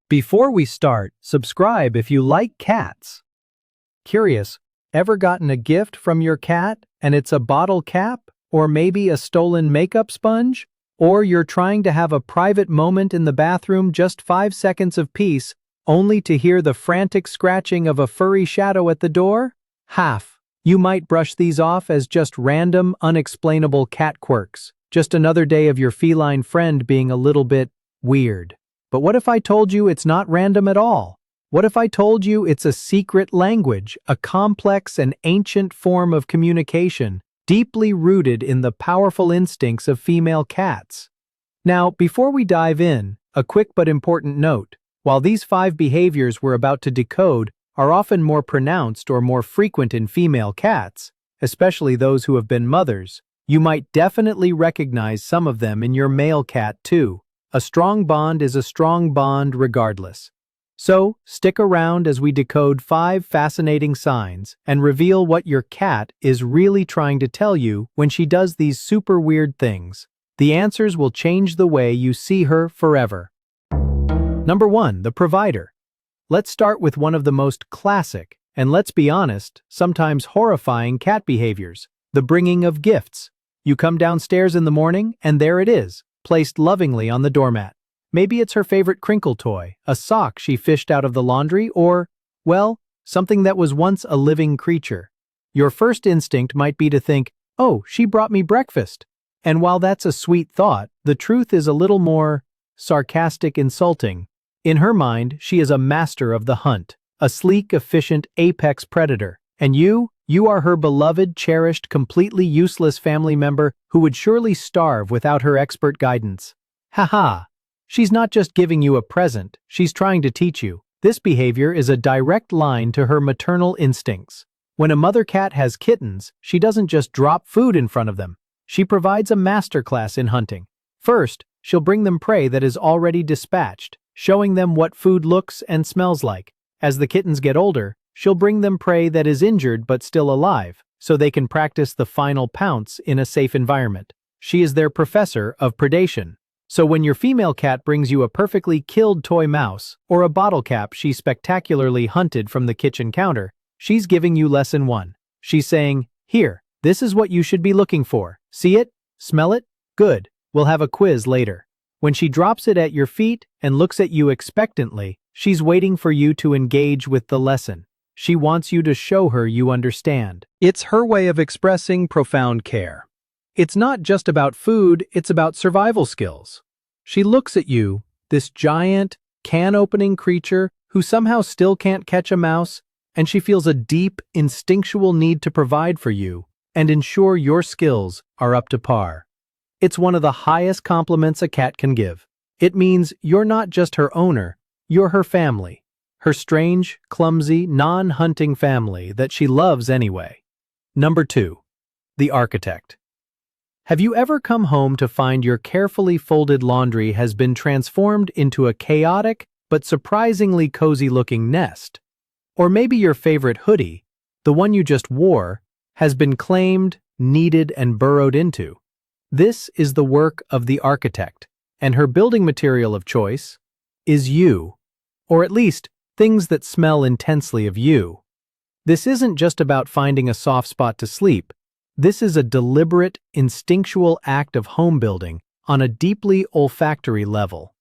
Before we start, subscribe if you like cats. Curious, ever gotten a gift from your cat and it's a bottle cap? Or maybe a stolen makeup sponge? Or you're trying to have a private moment in the bathroom, just 5 seconds of peace, only to hear the frantic scratching of a furry shadow at the door? You might brush these off as just random, unexplainable cat quirks, just another day of your feline friend being a little bit weird. But what if I told you it's not random at all? What if I told you it's a secret language, a complex and ancient form of communication, deeply rooted in the powerful instincts of female cats? Now, before we dive in, a quick but important note. While these 5 behaviors we're about to decode are often more pronounced or more frequent in female cats, especially those who have been mothers, you might definitely recognize some of them in your male cat too. A strong bond is a strong bond regardless. So, stick around as we decode 5 fascinating signs and reveal what your cat is really trying to tell you when she does these super weird things. The answers will change the way you see her forever. Number 1, the provider. Let's start with one of the most classic, and let's be honest, sometimes horrifying cat behaviors, the bringing of gifts. You come downstairs in the morning, and there it is, placed lovingly on the doormat. Maybe it's her favorite crinkle toy, a sock she fished out of the laundry, or, well, something that was once a living creature. Your first instinct might be to think, oh, she brought me breakfast. And while that's a sweet thought, the truth is a little more sarcastic, insulting. In her mind, she is a master of the hunt, a sleek, efficient apex predator. And you are her beloved, cherished, completely useless family member who would surely starve without her expert guidance. Haha. She's not just giving you a present, she's trying to teach you. This behavior is a direct line to her maternal instincts. When a mother cat has kittens, she doesn't just drop food in front of them. She provides a masterclass in hunting. First, she'll bring them prey that is already dispatched, showing them what food looks and smells like. As the kittens get older, she'll bring them prey that is injured but still alive, so they can practice the final pounce in a safe environment. She is their professor of predation. So when your female cat brings you a perfectly killed toy mouse or a bottle cap she spectacularly hunted from the kitchen counter, she's giving you lesson 1. She's saying, here, this is what you should be looking for. See it? Smell it? Good. We'll have a quiz later. When she drops it at your feet and looks at you expectantly, she's waiting for you to engage with the lesson. She wants you to show her you understand. It's her way of expressing profound care. It's not just about food, it's about survival skills. She looks at you, this giant, can-opening creature who somehow still can't catch a mouse, and she feels a deep, instinctual need to provide for you and ensure your skills are up to par. It's one of the highest compliments a cat can give. It means you're not just her owner, you're her family. Her strange, clumsy, non-hunting family that she loves anyway. Number 2, the architect. Have you ever come home to find your carefully folded laundry has been transformed into a chaotic but surprisingly cozy-looking nest? Or maybe your favorite hoodie, the one you just wore, has been claimed, kneaded, and burrowed into. This is the work of the architect, and her building material of choice is you, or at least things that smell intensely of you. This isn't just about finding a soft spot to sleep. This is a deliberate, instinctual act of home building on a deeply olfactory level.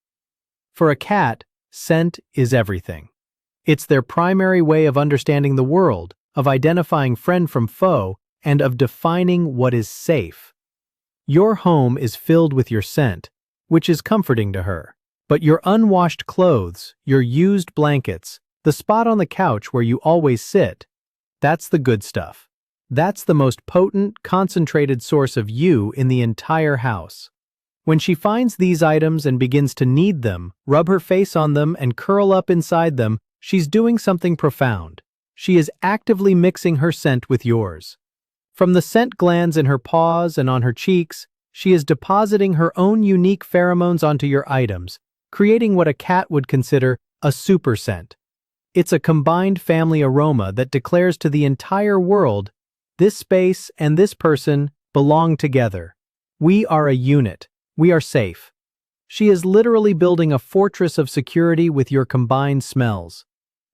For a cat, scent is everything. It's their primary way of understanding the world, of identifying friend from foe, and of defining what is safe. Your home is filled with your scent, which is comforting to her. But your unwashed clothes, your used blankets, the spot on the couch where you always sit, that's the good stuff. That's the most potent, concentrated source of you in the entire house. When she finds these items and begins to knead them, rub her face on them, and curl up inside them, she's doing something profound. She is actively mixing her scent with yours. From the scent glands in her paws and on her cheeks, she is depositing her own unique pheromones onto your items, creating what a cat would consider a super scent. It's a combined family aroma that declares to the entire world, this space and this person belong together. We are a unit. We are safe. She is literally building a fortress of security with your combined smells.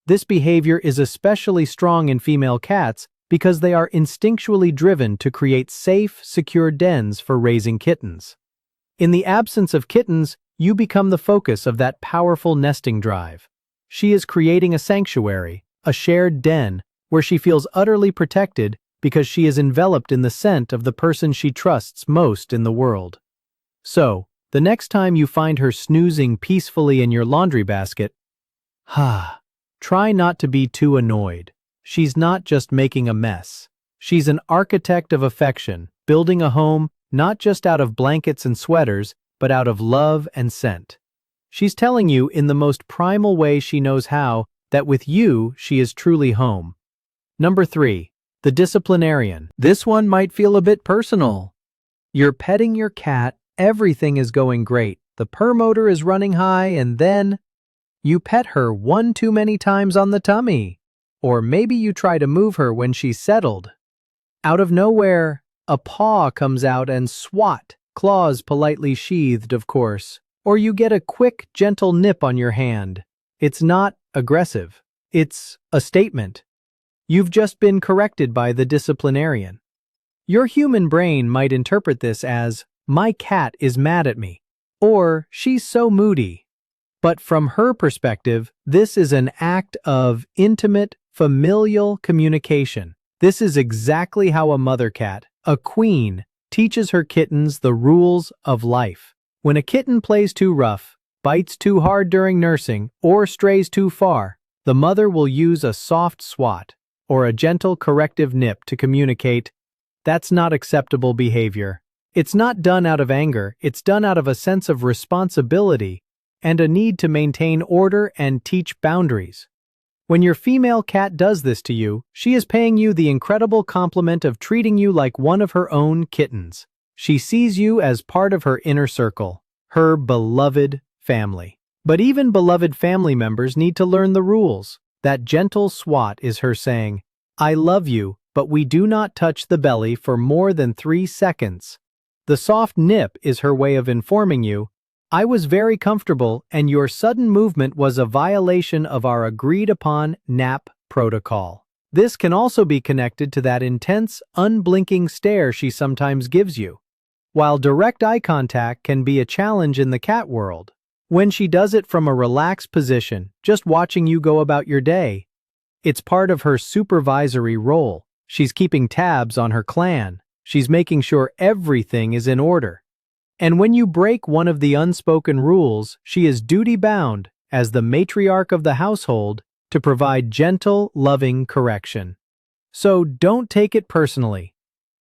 This behavior is especially strong in female cats because they are instinctually driven to create safe, secure dens for raising kittens. In the absence of kittens, you become the focus of that powerful nesting drive. She is creating a sanctuary, a shared den, where she feels utterly protected because she is enveloped in the scent of the person she trusts most in the world. So, the next time you find her snoozing peacefully in your laundry basket, try not to be too annoyed. She's not just making a mess. She's an architect of affection, building a home not just out of blankets and sweaters, but out of love and scent. She's telling you in the most primal way she knows how that with you she is truly home. Number 3. The disciplinarian. This one might feel a bit personal. You're petting your cat, everything is going great, the purr motor is running high, and then you pet her one too many times on the tummy. Or maybe you try to move her when she's settled. Out of nowhere, a paw comes out and swat, claws politely sheathed, of course. Or you get a quick, gentle nip on your hand. It's not aggressive. It's a statement. You've just been corrected by the disciplinarian. Your human brain might interpret this as, "My cat is mad at me," or "She's so moody." But from her perspective, this is an act of intimate, familial communication. This is exactly how a mother cat, a queen, teaches her kittens the rules of life. When a kitten plays too rough, bites too hard during nursing, or strays too far, the mother will use a soft swat or a gentle corrective nip to communicate, "That's not acceptable behavior." It's not done out of anger, it's done out of a sense of responsibility and a need to maintain order and teach boundaries. When your female cat does this to you, she is paying you the incredible compliment of treating you like one of her own kittens. She sees you as part of her inner circle, her beloved family. But even beloved family members need to learn the rules. That gentle swat is her saying, "I love you, but we do not touch the belly for more than 3 seconds." The soft nip is her way of informing you, "I was very comfortable and your sudden movement was a violation of our agreed-upon nap protocol." This can also be connected to that intense, unblinking stare she sometimes gives you. While direct eye contact can be a challenge in the cat world, when she does it from a relaxed position, just watching you go about your day, it's part of her supervisory role. She's keeping tabs on her clan. She's making sure everything is in order. And when you break one of the unspoken rules, she is duty-bound, as the matriarch of the household, to provide gentle, loving correction. So don't take it personally.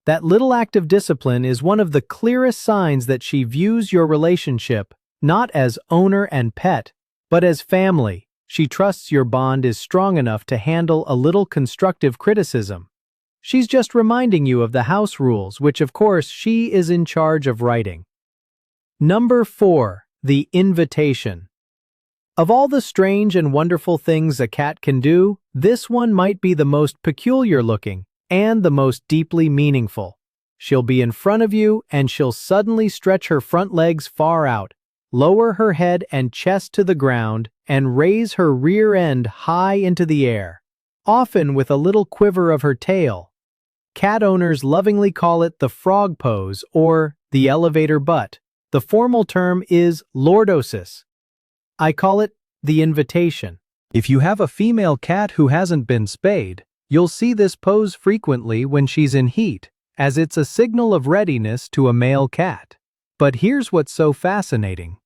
That little act of discipline is one of the clearest signs that she views your relationship not as owner and pet, but as family. She trusts your bond is strong enough to handle a little constructive criticism. She's just reminding you of the house rules, which of course she is in charge of writing. Number 4. The invitation. Of all the strange and wonderful things a cat can do, this one might be the most peculiar looking and the most deeply meaningful. She'll be in front of you and she'll suddenly stretch her front legs far out, lower her head and chest to the ground, and raise her rear end high into the air, often with a little quiver of her tail. Cat owners lovingly call it the frog pose or the elevator butt. The formal term is lordosis. I call it the invitation. If you have a female cat who hasn't been spayed, you'll see this pose frequently when she's in heat, as it's a signal of readiness to a male cat. But here's what's so fascinating.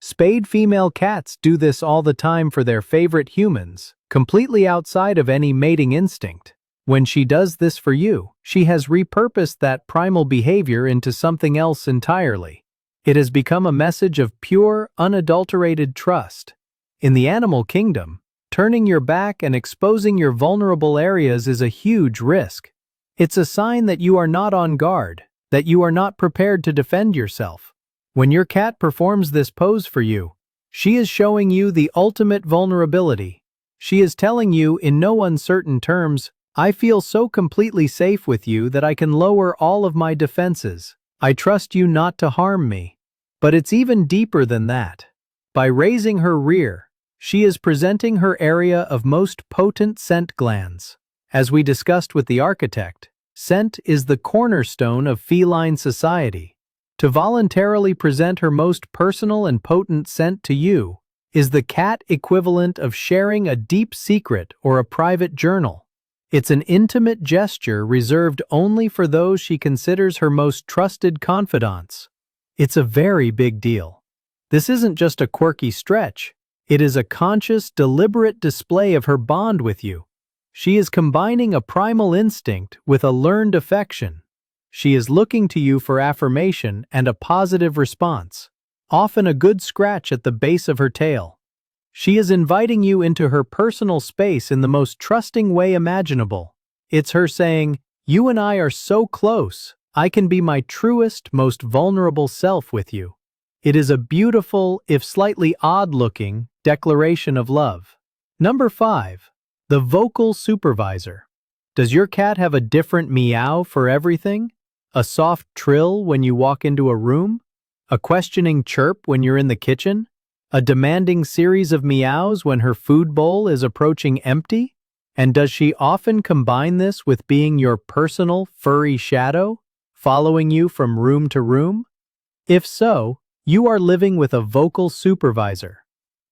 Spayed female cats do this all the time for their favorite humans, completely outside of any mating instinct. When she does this for you, she has repurposed that primal behavior into something else entirely. It has become a message of pure, unadulterated trust. In the animal kingdom, turning your back and exposing your vulnerable areas is a huge risk. It's a sign that you are not on guard, that you are not prepared to defend yourself. When your cat performs this pose for you, she is showing you the ultimate vulnerability. She is telling you in no uncertain terms, "I feel so completely safe with you that I can lower all of my defenses. I trust you not to harm me." But it's even deeper than that. By raising her rear, she is presenting her area of most potent scent glands. As we discussed with the architect, scent is the cornerstone of feline society. To voluntarily present her most personal and potent scent to you is the cat equivalent of sharing a deep secret or a private journal. It's an intimate gesture reserved only for those she considers her most trusted confidants. It's a very big deal. This isn't just a quirky stretch. It is a conscious, deliberate display of her bond with you. She is combining a primal instinct with a learned affection. She is looking to you for affirmation and a positive response, often a good scratch at the base of her tail. She is inviting you into her personal space in the most trusting way imaginable. It's her saying, "You and I are so close. I can be my truest, most vulnerable self with you." It is a beautiful, if slightly odd-looking, declaration of love. Number 5. The vocal supervisor. Does your cat have a different meow for everything? A soft trill when you walk into a room? A questioning chirp when you're in the kitchen? A demanding series of meows when her food bowl is approaching empty? And does she often combine this with being your personal, furry shadow, following you from room to room? If so, you are living with a vocal supervisor.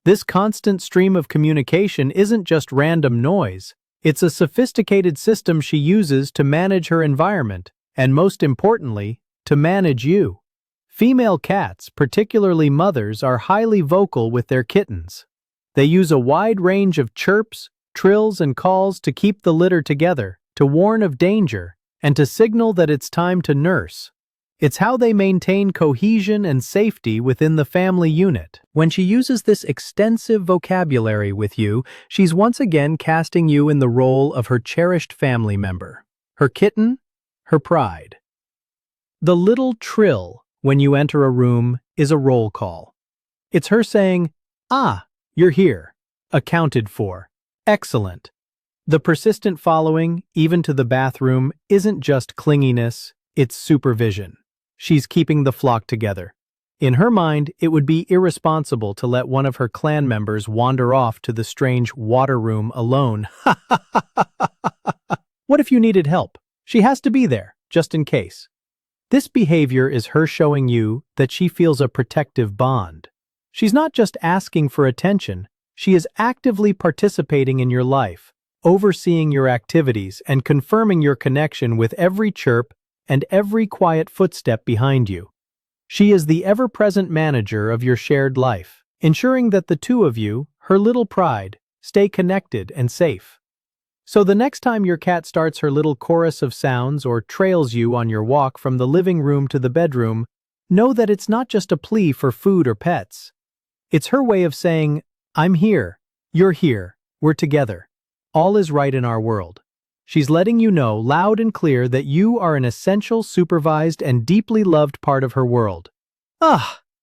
This constant stream of communication isn't just random noise, it's a sophisticated system she uses to manage her environment, and most importantly, to manage you. Female cats, particularly mothers, are highly vocal with their kittens. They use a wide range of chirps, trills, and calls to keep the litter together, to warn of danger, and to signal that it's time to nurse. It's how they maintain cohesion and safety within the family unit. When she uses this extensive vocabulary with you, she's once again casting you in the role of her cherished family member. Her kitten, her pride. The little trill when you enter a room is a roll call. It's her saying, "Ah, you're here. Accounted for. Excellent." The persistent following, even to the bathroom, isn't just clinginess, it's supervision. She's keeping the flock together. In her mind, it would be irresponsible to let one of her clan members wander off to the strange water room alone. What if you needed help? She has to be there, just in case. This behavior is her showing you that she feels a protective bond. She's not just asking for attention, she is actively participating in your life, overseeing your activities and confirming your connection with every chirp and every quiet footstep behind you. She is the ever-present manager of your shared life, ensuring that the two of you, her little pride, stay connected and safe. So the next time your cat starts her little chorus of sounds or trails you on your walk from the living room to the bedroom, know that it's not just a plea for food or pets. It's her way of saying, "I'm here, you're here, we're together. All is right in our world." She's letting you know loud and clear that you are an essential, supervised, and deeply loved part of her world.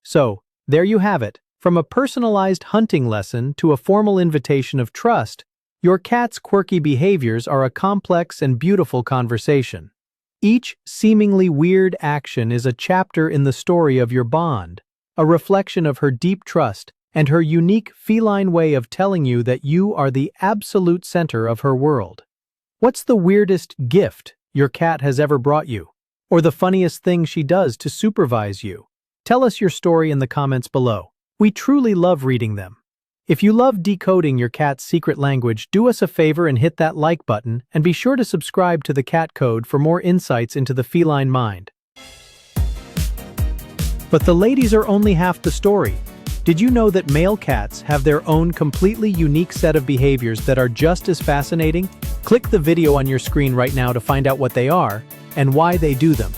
So, there you have it. From a personalized hunting lesson to a formal invitation of trust, your cat's quirky behaviors are a complex and beautiful conversation. Each seemingly weird action is a chapter in the story of your bond, a reflection of her deep trust and her unique feline way of telling you that you are the absolute center of her world. What's the weirdest gift your cat has ever brought you? Or the funniest thing she does to supervise you? Tell us your story in the comments below. We truly love reading them. If you love decoding your cat's secret language, do us a favor and hit that like button, and be sure to subscribe to the Cat Code for more insights into the feline mind. But the ladies are only half the story. Did you know that male cats have their own completely unique set of behaviors that are just as fascinating? Click the video on your screen right now to find out what they are and why they do them.